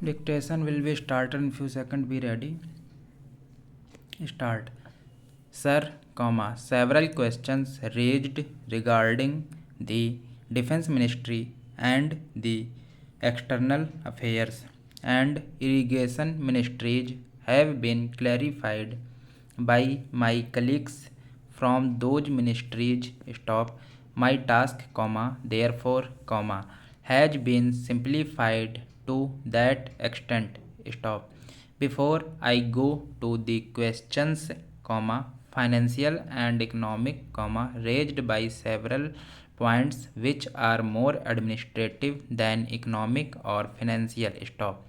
Dictation will be started in few seconds. Be ready. Start. Sir, several questions raised regarding the Defense Ministry and the External Affairs and Irrigation Ministries have been clarified by my colleagues from those ministries. Stop. My task, therefore, has been simplified to that extent. Stop. Before I go to the questions, financial and economic, raised by several points which are more administrative than economic or financial. Stop.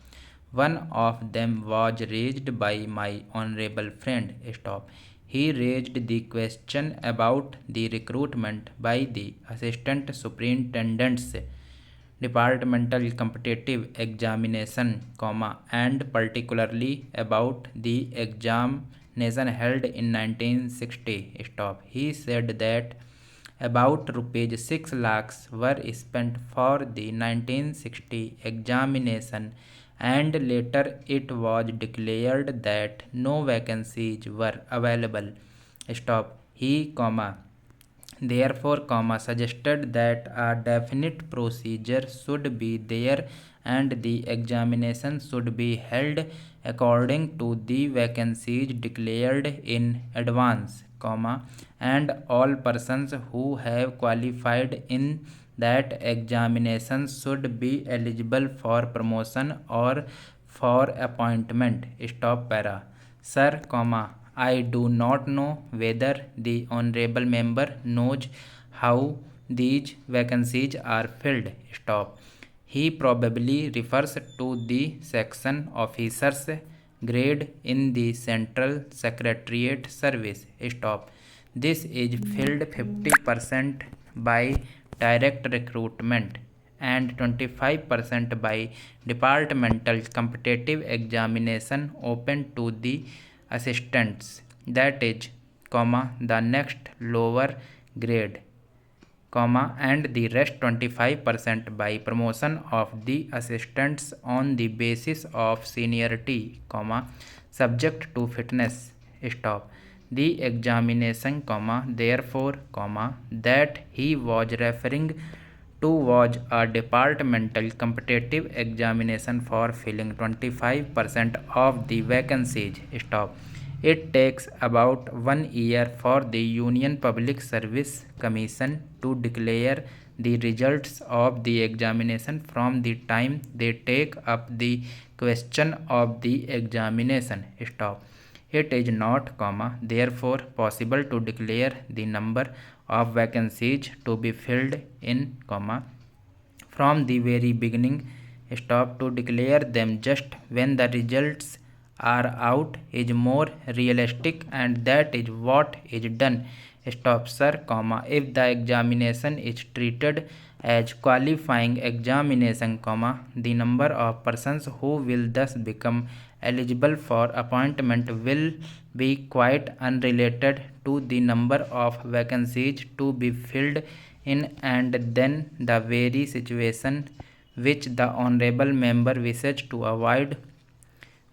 One of them was raised by my honorable friend. Stop. He raised the question about the recruitment by the assistant superintendents, departmental competitive examination, and particularly about the examination held in 1960. Stop. He said that about rupees 6 lakhs were spent for the 1960 examination, and later it was declared that no vacancies were available. Stop. He, therefore, suggested that a definite procedure should be there and the examination should be held according to the vacancies declared in advance, and all persons who have qualified in that examination should be eligible for promotion or for appointment. Stop para. Sir, I do not know whether the honorable member knows how these vacancies are filled. Stop. He probably refers to the section officers grade in the Central Secretariat Service. Stop. This is filled 50% by direct recruitment and 25% by departmental competitive examination open to the assistants, that is, the next lower grade, and the rest 25% by promotion of the assistants on the basis of seniority, subject to fitness. Stop. The examination, therefore, that he was referring to was a departmental competitive examination for filling 25% of the vacancies. Stop. It takes about 1 year for the Union Public Service Commission to declare the results of the examination from the time they take up the question of the examination. Stop. It is not, therefore, possible to declare the number of vacancies to be filled in, from the very beginning. Stop. To declare them just when the results are out is more realistic, and that is what is done. Stop. Sir, if the examination is treated as qualifying examination, the number of persons who will thus become eligible for appointment will be quite unrelated to the number of vacancies to be filled in, and then the very situation which the honorable member wishes to avoid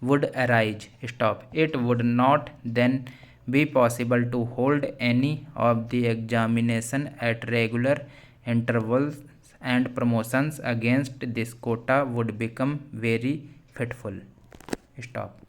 would arise. Stop. It would not then be possible to hold any of the examination at regular intervals, and promotions against this quota would become very fitful. Stop.